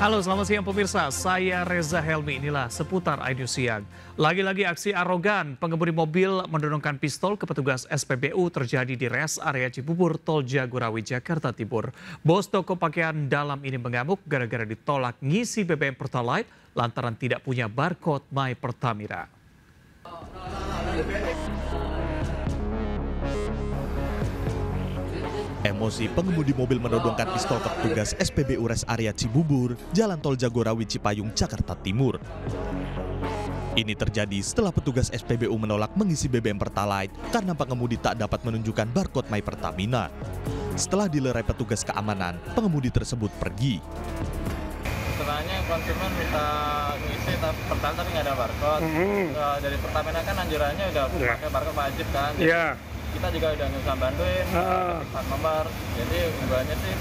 Halo, selamat siang pemirsa. Saya Reza Helmi. Inilah seputar iNews Siang. Lagi-lagi aksi arogan pengemudi mobil menodongkan pistol ke petugas SPBU terjadi di res area Cibubur, Tol Jagorawi, Jakarta Timur. Bos toko pakaian dalam ini mengamuk gara-gara ditolak ngisi BBM Pertalite lantaran tidak punya barcode My Pertamina. Emosi pengemudi mobil menodongkan pistol ke petugas SPBU Res Area Cibubur, Jalan Tol Jagorawi Cipayung, Jakarta Timur. Ini terjadi setelah petugas SPBU menolak mengisi BBM Pertalite karena pengemudi tak dapat menunjukkan barcode My Pertamina. Setelah dilerai petugas keamanan, pengemudi tersebut pergi. Sebenarnya konsumen minta ngisi Pertalite tapi nggak ada barcode. Dari Pertamina kan anjurannya udah pakai barcode wajib kan. Iya. Kita juga udah nggak bantuin, plat nomor. Jadi himbawannya sih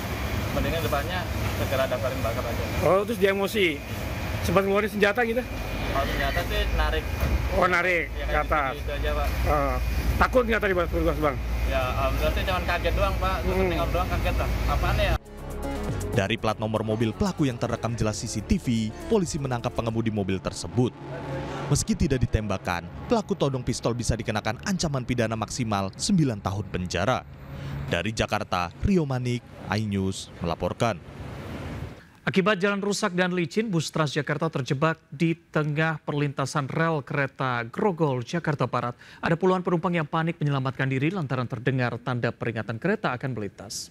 mendingan depannya segera daftarin barcode aja. Oh, terus dia emosi. Sempat ngeluarin senjata gitu? Kalau senjata sih narik. Oh, narik Ya, ke atas. gitu aja, Pak. Takut nggak tadi petugas, Bang? Ya, alhamdulillah sih cuma kaget doang, Pak. Tinggal doang kaget lah. Apaan ya? Dari plat nomor mobil pelaku yang terekam jelas CCTV, polisi menangkap pengemudi mobil tersebut. Meski tidak ditembakkan, pelaku todong pistol bisa dikenakan ancaman pidana maksimal 9 tahun penjara. Dari Jakarta, Rio Manik, iNews melaporkan. Akibat jalan rusak dan licin, bus Transjakarta terjebak di tengah perlintasan rel kereta Grogol, Jakarta Barat. Ada puluhan penumpang yang panik menyelamatkan diri lantaran terdengar tanda peringatan kereta akan melintas.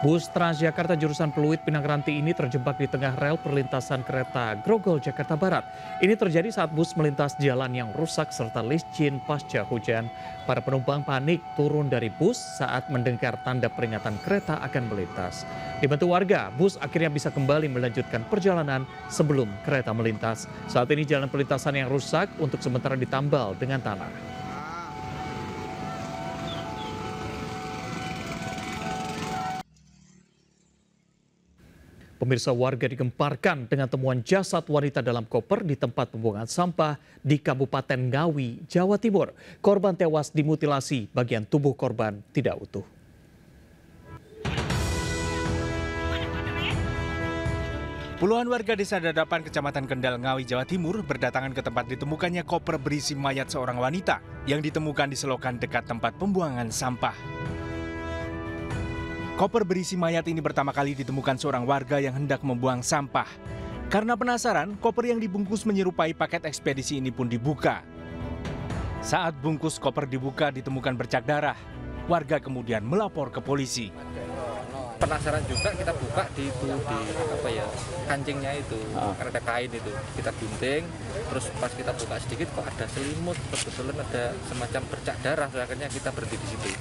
Bus Transjakarta jurusan Pluit Pinang Ranti ini terjebak di tengah rel perlintasan kereta Grogol, Jakarta Barat. Ini terjadi saat bus melintas jalan yang rusak serta licin pasca hujan. Para penumpang panik turun dari bus saat mendengar tanda peringatan kereta akan melintas. Dibantu warga, bus akhirnya bisa kembali melanjutkan perjalanan sebelum kereta melintas. Saat ini jalan perlintasan yang rusak untuk sementara ditambal dengan tanah. Pemirsa, warga digemparkan dengan temuan jasad wanita dalam koper di tempat pembuangan sampah di Kabupaten Ngawi, Jawa Timur. Korban tewas dimutilasi, bagian tubuh korban tidak utuh. Puluhan warga desa Dadapan, Kecamatan Kendal, Ngawi, Jawa Timur berdatangan ke tempat ditemukannya koper berisi mayat seorang wanita yang ditemukan di selokan dekat tempat pembuangan sampah. Koper berisi mayat ini pertama kali ditemukan seorang warga yang hendak membuang sampah. Karena penasaran, koper yang dibungkus menyerupai paket ekspedisi ini pun dibuka. Saat bungkus koper dibuka ditemukan bercak darah. Warga kemudian melapor ke polisi. Penasaran juga, kita buka di kancingnya itu, karena ada kain itu. Kita gunting, terus pas kita buka sedikit kok ada selimut, kebetulan ada semacam bercak darah, akhirnya kita berhenti di situ.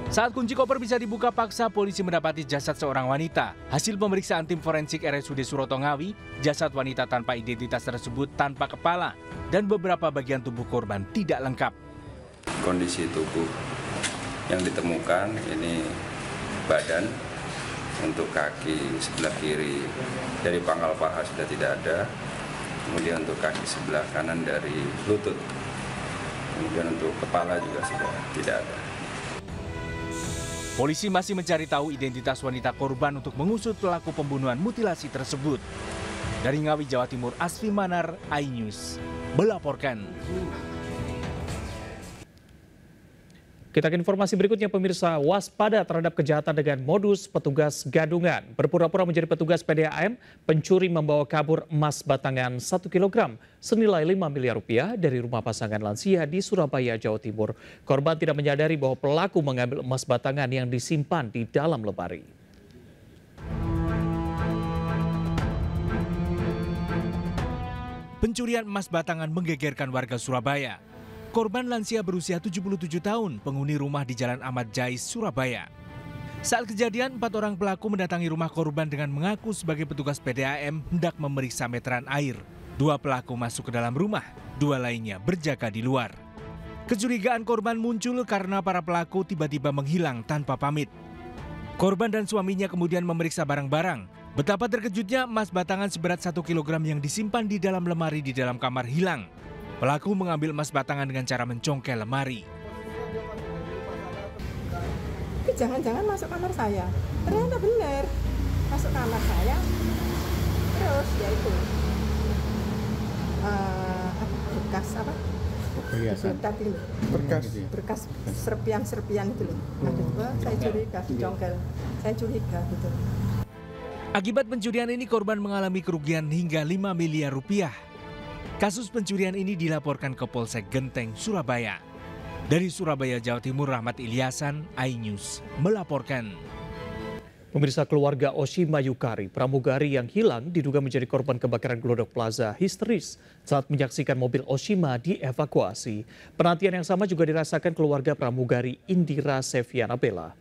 Saat kunci koper bisa dibuka paksa, polisi mendapati jasad seorang wanita. Hasil pemeriksaan tim forensik RSUD Suroto Ngawi, jasad wanita tanpa identitas tersebut tanpa kepala dan beberapa bagian tubuh korban tidak lengkap. Kondisi tubuh yang ditemukan ini badan, untuk kaki sebelah kiri dari pangkal paha sudah tidak ada, kemudian untuk kaki sebelah kanan dari lutut, kemudian untuk kepala juga sudah tidak ada. Polisi masih mencari tahu identitas wanita korban untuk mengusut pelaku pembunuhan mutilasi tersebut. Dari Ngawi, Jawa Timur, Asfi Manar, iNews melaporkan. Kita ke informasi berikutnya, pemirsa. Waspada terhadap kejahatan dengan modus petugas gadungan. Berpura-pura menjadi petugas PDAM, pencuri membawa kabur emas batangan 1 kg senilai 5 miliar rupiah dari rumah pasangan lansia di Surabaya, Jawa Timur. Korban tidak menyadari bahwa pelaku mengambil emas batangan yang disimpan di dalam lemari. Pencurian emas batangan menggegerkan warga Surabaya. Korban lansia berusia 77 tahun, penghuni rumah di Jalan Ahmad Jais, Surabaya. Saat kejadian, 4 orang pelaku mendatangi rumah korban dengan mengaku sebagai petugas PDAM hendak memeriksa meteran air. 2 pelaku masuk ke dalam rumah, 2 lainnya berjaga di luar. Kecurigaan korban muncul karena para pelaku tiba-tiba menghilang tanpa pamit. Korban dan suaminya kemudian memeriksa barang-barang. Betapa terkejutnya emas batangan seberat 1 kg yang disimpan di dalam lemari di dalam kamar hilang. Pelaku mengambil emas batangan dengan cara mencongkel lemari. Jangan-jangan masuk kamar saya. Ternyata benar. masuk kamar saya, terus ya itu bekas apa? Berkas serpian itu loh. Saya curiga, dijongkel. Saya curiga gitu. Akibat pencurian ini korban mengalami kerugian hingga 5 miliar rupiah. Kasus pencurian ini dilaporkan ke Polsek Genteng, Surabaya. Dari Surabaya, Jawa Timur, Rahmat Ilyasan, iNews melaporkan. Pemirsa, keluarga Oshima Yukari, pramugari yang hilang diduga menjadi korban kebakaran Glodok Plaza histeris saat menyaksikan mobil Oshima dievakuasi. Perhatian yang sama juga dirasakan keluarga pramugari Indira Seviana Bella.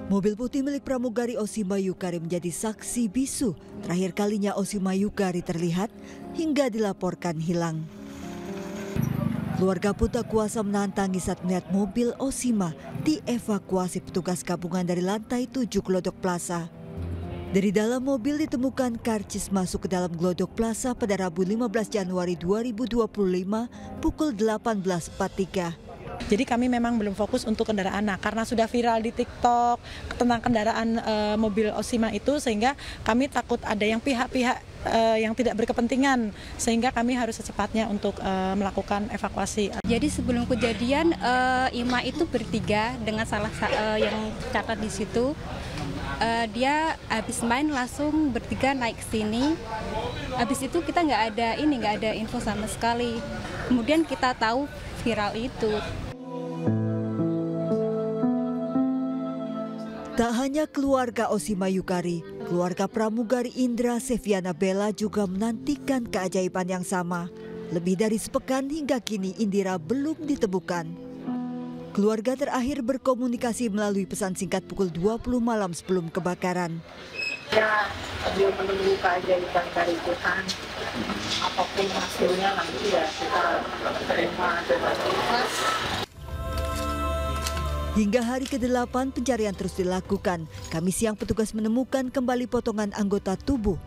Mobil putih milik pramugari Oshima Yukari menjadi saksi bisu. Terakhir kalinya Oshima Yukari terlihat hingga dilaporkan hilang. Keluarga pun tak kuasa menahan tangis saat melihat mobil Oshima dievakuasi petugas gabungan dari lantai 7 Glodok Plaza. Dari dalam mobil ditemukan karcis masuk ke dalam Glodok Plaza pada Rabu 15 Januari 2025 pukul 18.43. Jadi kami memang belum fokus untuk kendaraan. Nah, karena sudah viral di TikTok tentang kendaraan mobil Oshima itu, sehingga kami takut ada yang pihak-pihak yang tidak berkepentingan, sehingga kami harus secepatnya untuk melakukan evakuasi. Jadi sebelum kejadian Ima itu bertiga dengan salah yang catat di situ. Dia habis main langsung bertiga naik ke sini. Habis itu kita nggak ada info sama sekali. Kemudian kita tahu viral itu. Tak hanya keluarga Oshima Yukari, keluarga pramugari Indra Seviana Bella juga menantikan keajaiban yang sama. Lebih dari sepekan hingga kini Indira belum ditemukan. Keluarga terakhir berkomunikasi melalui pesan singkat pukul 20 malam sebelum kebakaran. Ya, sambil menunggu keajaiban dari Tuhan. Apapun hasilnya nanti ya kita terima dengan ikhlas. Hingga hari ke-8 pencarian terus dilakukan. Kamis siang petugas menemukan kembali potongan anggota tubuh.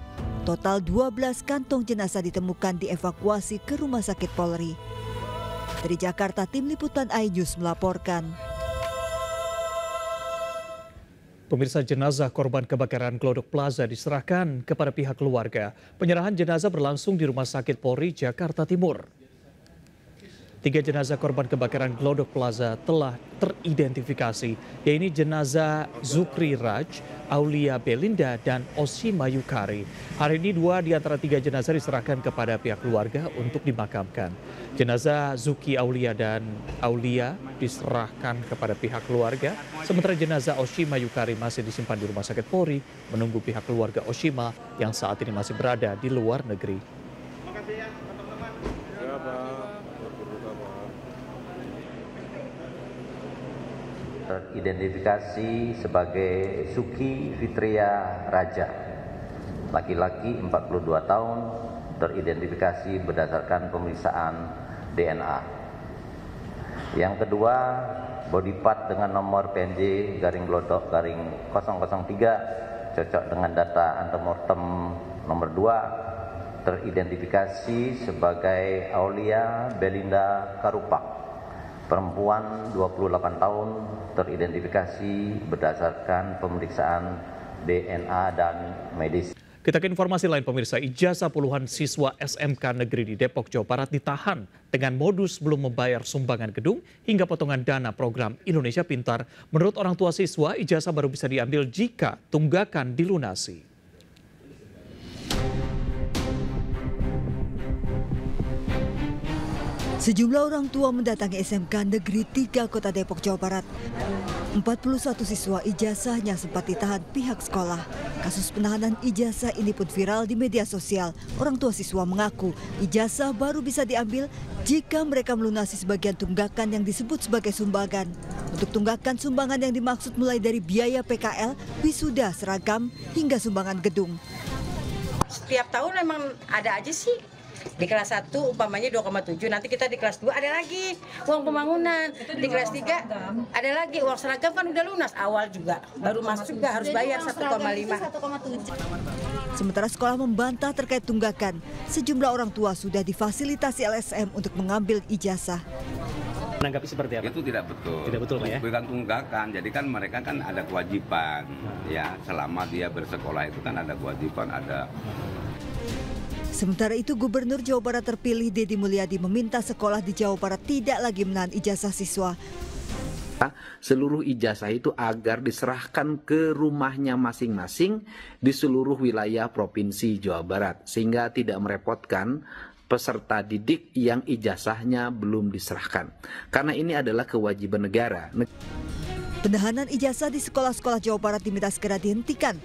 Total 12 kantong jenazah ditemukan dievakuasi ke Rumah Sakit Polri. Dari Jakarta, Tim Liputan iNews melaporkan. Pemirsa, jenazah korban kebakaran Glodok Plaza diserahkan kepada pihak keluarga. Penyerahan jenazah berlangsung di Rumah Sakit Polri, Jakarta Timur. 3 jenazah korban kebakaran Glodok Plaza telah teridentifikasi, yaitu jenazah Zukri Raj, Aulia Belinda, dan Oshima Yukari. Hari ini 2 di antara 3 jenazah diserahkan kepada pihak keluarga untuk dimakamkan. Jenazah Zuki Aulia dan Aulia diserahkan kepada pihak keluarga, sementara jenazah Oshima Yukari masih disimpan di Rumah Sakit Polri menunggu pihak keluarga Oshima yang saat ini masih berada di luar negeri. Teridentifikasi sebagai Suki Fitria Raja, laki-laki 42 tahun, teridentifikasi berdasarkan pemeriksaan DNA. Yang kedua, body part dengan nomor PNJ /Glodok /003 cocok dengan data antemortem nomor 2, teridentifikasi sebagai Aulia Belinda Karupak, perempuan 28 tahun, teridentifikasi berdasarkan pemeriksaan DNA dan medis. Kita ke informasi lain, pemirsa. Ijazah puluhan siswa SMK Negeri di Depok, Jawa Barat ditahan dengan modus belum membayar sumbangan gedung hingga potongan dana program Indonesia Pintar. Menurut orang tua siswa, ijazah baru bisa diambil jika tunggakan dilunasi. Sejumlah orang tua mendatangi SMK Negeri 3 Kota Depok, Jawa Barat. 41 siswa ijazahnya sempat ditahan pihak sekolah. Kasus penahanan ijazah ini pun viral di media sosial. Orang tua siswa mengaku ijazah baru bisa diambil jika mereka melunasi sebagian tunggakan yang disebut sebagai sumbangan. Untuk tunggakan sumbangan yang dimaksud mulai dari biaya PKL, wisuda, seragam, hingga sumbangan gedung. Setiap tahun memang ada aja sih. Di kelas 1 umpamanya 2,7, nanti kita di kelas 2 ada lagi uang pembangunan, di kelas 3 ada lagi uang seragam, kan udah lunas awal juga, baru masuk juga harus bayar 1,5. Sementara sekolah membantah terkait tunggakan, sejumlah orang tua sudah difasilitasi LSM untuk mengambil ijazah. Menanggapi seperti apa? Itu tidak betul. Tidak betul, Pak ya? Bukan tunggakan. Jadi kan mereka kan ada kewajiban, ya. Selama dia bersekolah itu kan ada kewajiban, ada. Sementara itu, Gubernur Jawa Barat terpilih Deddy Mulyadi meminta sekolah di Jawa Barat tidak lagi menahan ijazah siswa. Seluruh ijazah itu agar diserahkan ke rumahnya masing-masing di seluruh wilayah Provinsi Jawa Barat, sehingga tidak merepotkan peserta didik yang ijazahnya belum diserahkan. Karena ini adalah kewajiban negara. Penahanan ijazah di sekolah-sekolah Jawa Barat diminta segera dihentikan.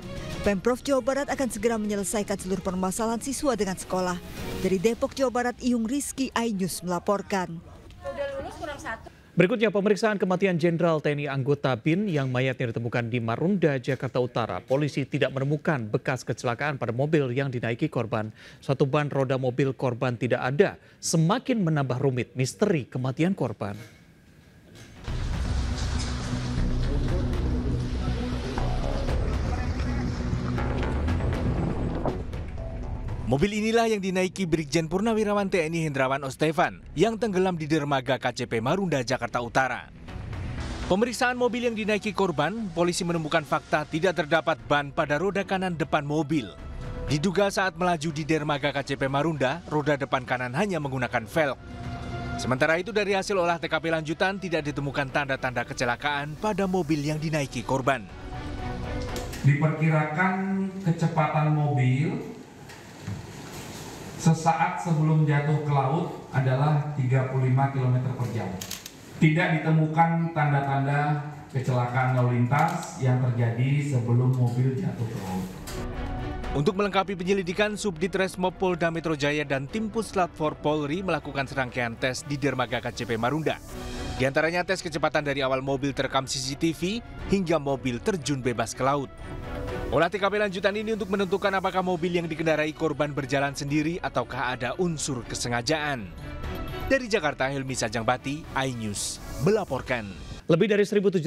Pemprov Jawa Barat akan segera menyelesaikan seluruh permasalahan siswa dengan sekolah. Dari Depok, Jawa Barat, Iyung Rizky, iNews melaporkan. Udah lulus kurang satu. Berikutnya, pemeriksaan kematian Jenderal TNI anggota BIN yang mayatnya ditemukan di Marunda, Jakarta Utara. Polisi tidak menemukan bekas kecelakaan pada mobil yang dinaiki korban. Suatu ban roda mobil korban tidak ada. Semakin menambah rumit misteri kematian korban. Mobil inilah yang dinaiki Brigjen Purnawirawan TNI Hendrawan Ostevan yang tenggelam di dermaga KCP Marunda, Jakarta Utara. Pemeriksaan mobil yang dinaiki korban, polisi menemukan fakta tidak terdapat ban pada roda kanan depan mobil. Diduga saat melaju di dermaga KCP Marunda, roda depan kanan hanya menggunakan velg. Sementara itu dari hasil olah TKP lanjutan tidak ditemukan tanda-tanda kecelakaan pada mobil yang dinaiki korban. Diperkirakan kecepatan mobil sesaat sebelum jatuh ke laut adalah 35 km per jam. Tidak ditemukan tanda-tanda kecelakaan lalu lintas yang terjadi sebelum mobil jatuh ke laut. Untuk melengkapi penyelidikan, Subdit Resmob Polda Metro Jaya dan tim Puslat 4 Polri melakukan serangkaian tes di dermaga KCP Marunda. Di antaranya tes kecepatan dari awal mobil terekam CCTV hingga mobil terjun bebas ke laut. Olah TKP lanjutan ini untuk menentukan apakah mobil yang dikendarai korban berjalan sendiri ataukah ada unsur kesengajaan. Dari Jakarta, Helmi Sajangbati, iNews melaporkan. Lebih dari 1.700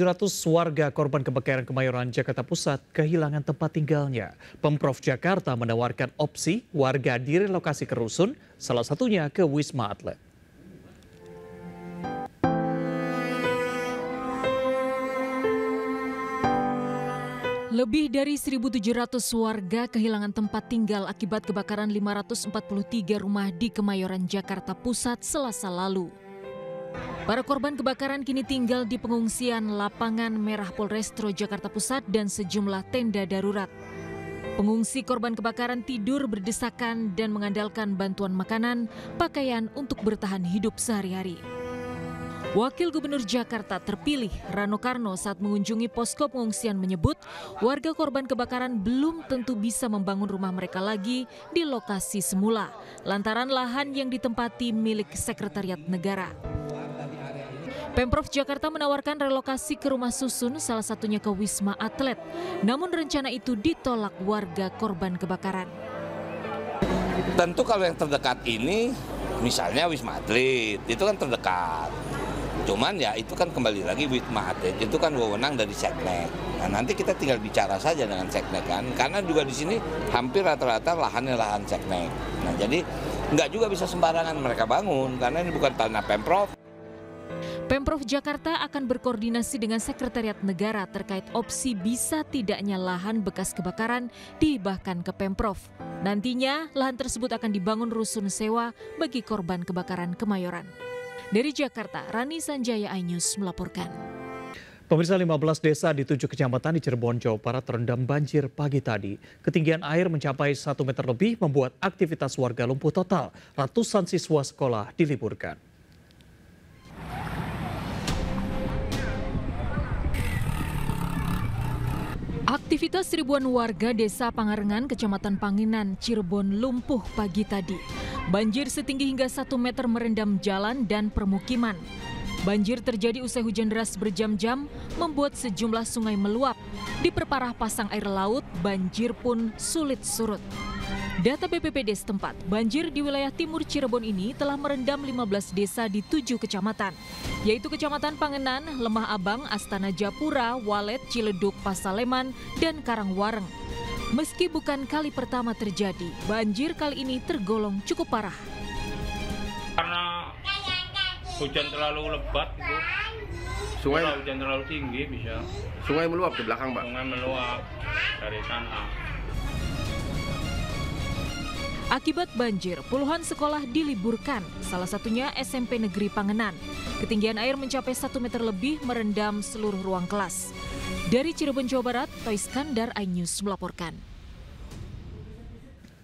warga korban kebakaran Kemayoran, Jakarta Pusat kehilangan tempat tinggalnya. Pemprov Jakarta menawarkan opsi warga direlokasi ke rusun, salah satunya ke Wisma Atlet. Lebih dari 1.700 warga kehilangan tempat tinggal akibat kebakaran 543 rumah di Kemayoran, Jakarta Pusat Selasa lalu. Para korban kebakaran kini tinggal di pengungsian Lapangan Merah Polrestro Jakarta Pusat dan sejumlah tenda darurat. Pengungsi korban kebakaran tidur berdesakan dan mengandalkan bantuan makanan, pakaian untuk bertahan hidup sehari-hari. Wakil Gubernur Jakarta terpilih Rano Karno saat mengunjungi posko pengungsian menyebut warga korban kebakaran belum tentu bisa membangun rumah mereka lagi di lokasi semula lantaran lahan yang ditempati milik Sekretariat Negara. Pemprov Jakarta menawarkan relokasi ke rumah susun, salah satunya ke Wisma Atlet. Namun rencana itu ditolak warga korban kebakaran. Tentu kalau yang terdekat ini misalnya Wisma Atlet, itu kan terdekat. Cuman ya itu kan kembali lagi Wisma Atlet, itu kan wewenang dari Seknek. Nah nanti kita tinggal bicara saja dengan Seknek kan, karena juga di sini hampir rata-rata lahannya lahan Seknek. Nah jadi nggak juga bisa sembarangan mereka bangun, karena ini bukan tanah Pemprov. Pemprov Jakarta akan berkoordinasi dengan Sekretariat Negara terkait opsi bisa tidaknya lahan bekas kebakaran dihibahkan ke Pemprov. Nantinya lahan tersebut akan dibangun rusun sewa bagi korban kebakaran Kemayoran. Dari Jakarta, Rani Sanjaya, iNews melaporkan. Pemirsa, 15 desa di 7 kecamatan di Cirebon, Jawa Barat terendam banjir pagi tadi. Ketinggian air mencapai 1 meter lebih membuat aktivitas warga lumpuh total. Ratusan siswa sekolah diliburkan. Aktivitas ribuan warga Desa Pangarengan, Kecamatan Panginan, Cirebon lumpuh pagi tadi. Banjir setinggi hingga 1 meter merendam jalan dan permukiman. Banjir terjadi usai hujan deras berjam-jam membuat sejumlah sungai meluap. Diperparah pasang air laut, banjir pun sulit surut. Data BPBD setempat, banjir di wilayah timur Cirebon ini telah merendam 15 desa di 7 kecamatan, yaitu Kecamatan Pangenan, Lemah Abang, Astana Japura, Walet, Ciledug, Pasaleman, dan Karangwareng. Meski bukan kali pertama terjadi, banjir kali ini tergolong cukup parah. Karena hujan terlalu lebat gitu. Sungai Kalau hujan terlalu tinggi bisa. Sungai meluap di belakang, Pak. Sungai meluap dari sana. Akibat banjir, puluhan sekolah diliburkan, salah satunya SMP Negeri Pangenan. Ketinggian air mencapai 1 meter lebih merendam seluruh ruang kelas. Dari Cirebon, Jawa Barat, Toy Skandar, iNews melaporkan.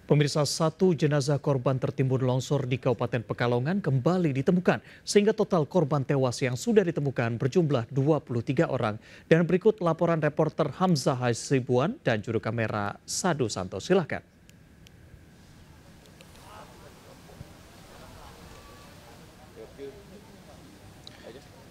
Pemirsa, 1 jenazah korban tertimbun longsor di Kabupaten Pekalongan kembali ditemukan, sehingga total korban tewas yang sudah ditemukan berjumlah 23 orang. Dan berikut laporan reporter Hamzah Hasibuan dan juru kamera Sadu Santo. Silahkan.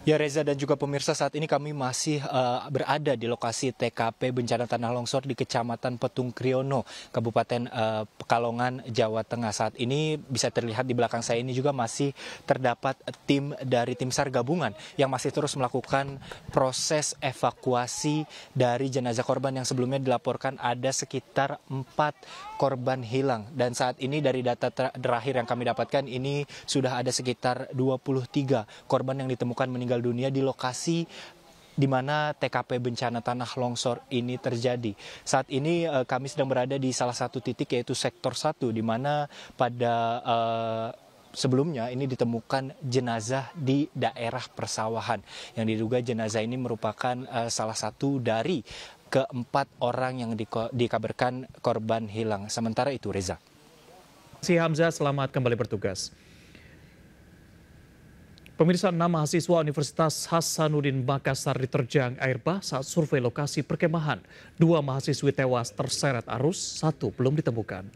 Ya Reza dan juga pemirsa, saat ini kami masih berada di lokasi TKP bencana tanah longsor di Kecamatan Petung Kriono, Kabupaten Pekalongan, Jawa Tengah. Saat ini bisa terlihat di belakang saya ini juga masih terdapat tim dari tim SAR gabungan yang masih terus melakukan proses evakuasi dari jenazah korban yang sebelumnya dilaporkan ada sekitar 4 korban hilang. Dan saat ini dari data terakhir yang kami dapatkan ini sudah ada sekitar 23 korban yang ditemukan meninggal dunia di lokasi di mana TKP bencana tanah longsor ini terjadi. Saat ini kami sedang berada di salah satu titik yaitu sektor 1 di mana pada sebelumnya ini ditemukan jenazah di daerah persawahan. Yang diduga jenazah ini merupakan salah satu dari keempat orang yang dikabarkan korban hilang. Sementara itu, Reza. Si Hamzah, selamat kembali bertugas. Pemirsa, 6 mahasiswa Universitas Hasanuddin Makassar diterjang air bah saat survei lokasi perkemahan. 2 mahasiswi tewas terseret arus, 1 belum ditemukan.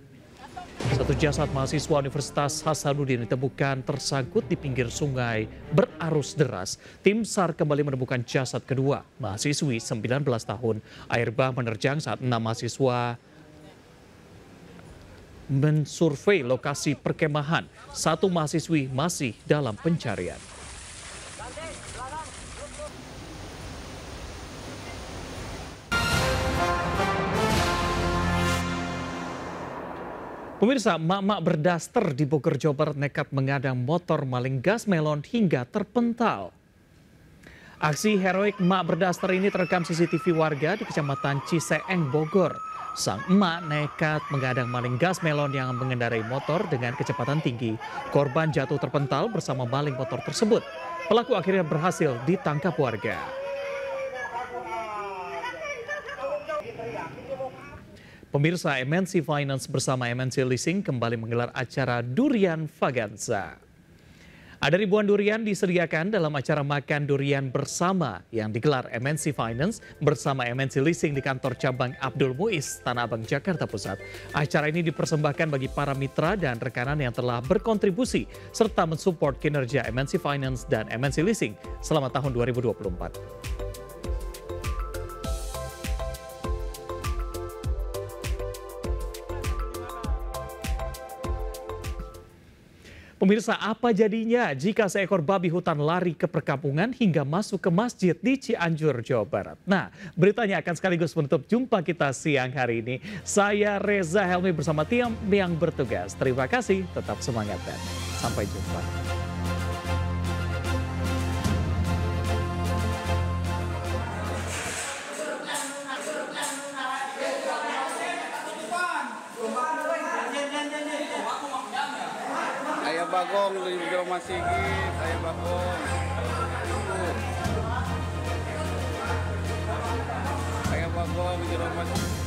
1 jasad mahasiswa Universitas Hasanuddin ditemukan tersangkut di pinggir sungai berarus deras. Tim SAR kembali menemukan jasad kedua, mahasiswi 19 tahun. Air bah menerjang saat 6 mahasiswa mensurvei lokasi perkemahan. 1 mahasiswi masih dalam pencarian. Pemirsa, emak-emak berdaster di Bogor, Jawa Barat nekat mengadang motor maling gas melon hingga terpental. Aksi heroik emak berdaster ini terekam CCTV warga di Kecamatan Ciseeng, Bogor. Sang emak nekat mengadang maling gas melon yang mengendarai motor dengan kecepatan tinggi. Korban jatuh terpental bersama maling motor tersebut. Pelaku akhirnya berhasil ditangkap warga. Pemirsa, MNC Finance bersama MNC Leasing kembali menggelar acara Durian Vaganza. Ada ribuan durian disediakan dalam acara makan durian bersama yang digelar MNC Finance bersama MNC Leasing di kantor cabang Abdul Muiz, Tanah Abang, Jakarta Pusat. Acara ini dipersembahkan bagi para mitra dan rekanan yang telah berkontribusi serta mensupport kinerja MNC Finance dan MNC Leasing selama tahun 2024. Pemirsa, apa jadinya jika seekor babi hutan lari ke perkampungan hingga masuk ke masjid di Cianjur, Jawa Barat? Nah, beritanya akan sekaligus menutup jumpa kita siang hari ini. Saya Reza Helmi bersama tim yang bertugas. Terima kasih, tetap semangat dan sampai jumpa. Ayah Bagong di Jero Sigit, Ayah Bagong. Ayah Bagong di Jero Sigit.